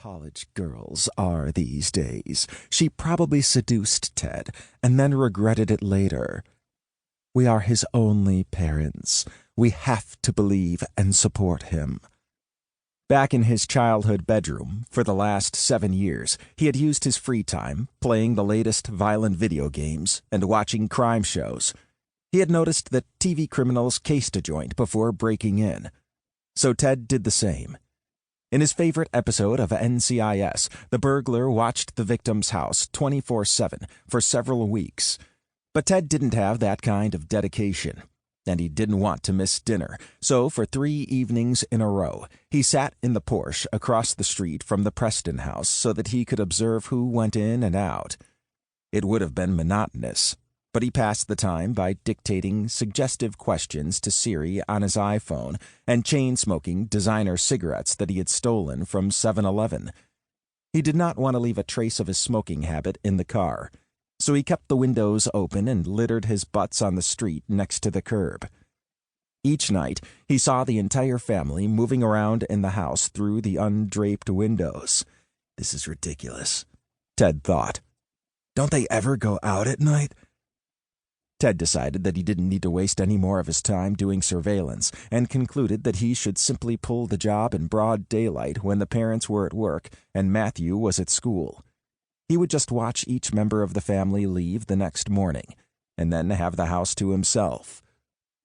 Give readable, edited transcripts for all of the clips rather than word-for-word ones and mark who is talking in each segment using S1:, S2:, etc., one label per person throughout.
S1: college girls are these days. She probably seduced Ted and then regretted it later. We are his only parents. We have to believe and support him. Back in his childhood bedroom, for the last 7 years, he had used his free time playing the latest violent video games and watching crime shows. He had noticed that TV criminals cased a joint before breaking in. So Ted did the same. In his favorite episode of NCIS, the burglar watched the victim's house 24/7 for several weeks. But Ted didn't have that kind of dedication, and he didn't want to miss dinner. So for 3 evenings in a row, he sat in the Porsche across the street from the Preston house so that he could observe who went in and out. It would have been monotonous, but he passed the time by dictating suggestive questions to Siri on his iPhone and chain-smoking designer cigarettes that he had stolen from 7-Eleven. He did not want to leave a trace of his smoking habit in the car, so he kept the windows open and littered his butts on the street next to the curb. Each night, he saw the entire family moving around in the house through the undraped windows. "This is ridiculous," Ted thought. "Don't they ever go out at night?" Ted decided that he didn't need to waste any more of his time doing surveillance and concluded that he should simply pull the job in broad daylight when the parents were at work and Matthew was at school. He would just watch each member of the family leave the next morning, and then have the house to himself.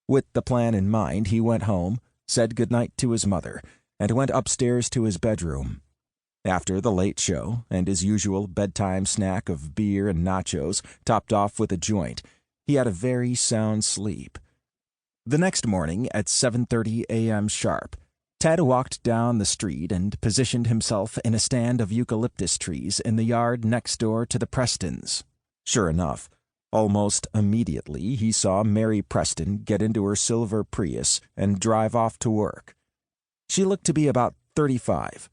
S1: With the plan in mind, he went home, said goodnight to his mother, and went upstairs to his bedroom. After the late show and his usual bedtime snack of beer and nachos, topped off with a joint, he had a very sound sleep. The next morning at 7:30 a.m. sharp, Ted walked down the street and positioned himself in a stand of eucalyptus trees in the yard next door to the Prestons. Sure enough, almost immediately he saw Mary Preston get into her silver Prius and drive off to work. She looked to be about 35,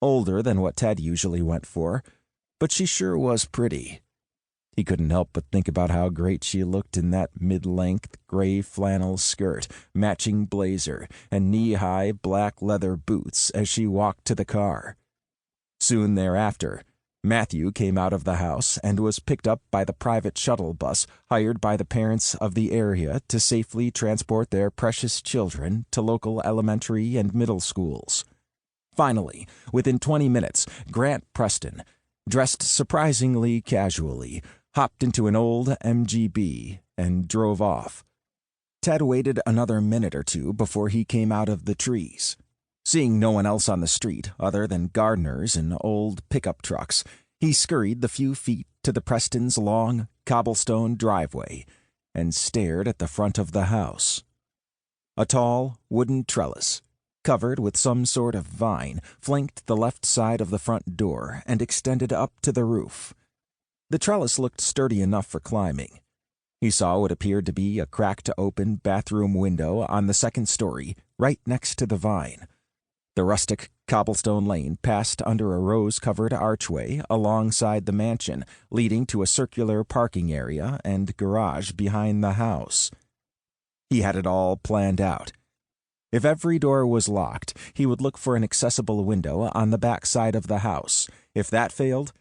S1: older than what Ted usually went for, but she sure was pretty. He couldn't help but think about how great she looked in that mid-length gray flannel skirt, matching blazer, and knee-high black leather boots as she walked to the car. Soon thereafter, Matthew came out of the house and was picked up by the private shuttle bus hired by the parents of the area to safely transport their precious children to local elementary and middle schools. Finally, within 20 minutes, Grant Preston, dressed surprisingly casually, hopped into an old MGB and drove off. Ted waited another minute or two before he came out of the trees. Seeing no one else on the street other than gardeners and old pickup trucks, he scurried the few feet to the Prestons' long cobblestone driveway and stared at the front of the house. A tall wooden trellis, covered with some sort of vine, flanked the left side of the front door and extended up to the roof. The trellis looked sturdy enough for climbing. He saw what appeared to be a cracked-open bathroom window on the second story, right next to the vine. The rustic cobblestone lane passed under a rose-covered archway alongside the mansion, leading to a circular parking area and garage behind the house. He had it all planned out. If every door was locked, he would look for an accessible window on the back side of the house. If that failed,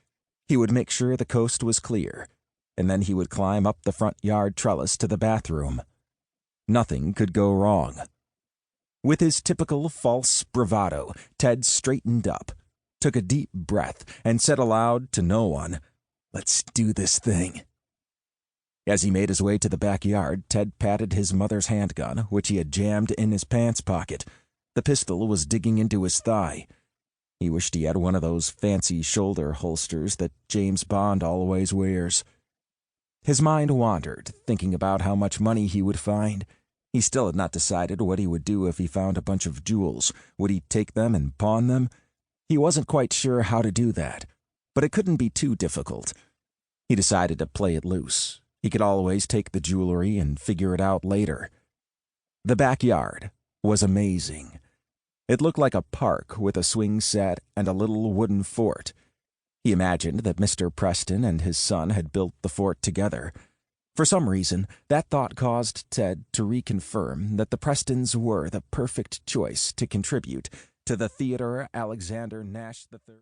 S1: he would make sure the coast was clear, and then he would climb up the front yard trellis to the bathroom. Nothing could go wrong. With his typical false bravado, Ted straightened up, took a deep breath, and said aloud to no one, "Let's do this thing." As he made his way to the backyard, Ted patted his mother's handgun, which he had jammed in his pants pocket. The pistol was digging into his thigh. He wished he had one of those fancy shoulder holsters that James Bond always wears. His mind wandered, thinking about how much money he would find. He still had not decided what he would do if he found a bunch of jewels. Would he take them and pawn them? He wasn't quite sure how to do that, but it couldn't be too difficult. He decided to play it loose. He could always take the jewelry and figure it out later. The backyard was amazing. It looked like a park with a swing set and a little wooden fort. He imagined that Mr. Preston and his son had built the fort together. For some reason, that thought caused Ted to reconfirm that the Prestons were the perfect choice to contribute to the Theodore Alexander Nash III.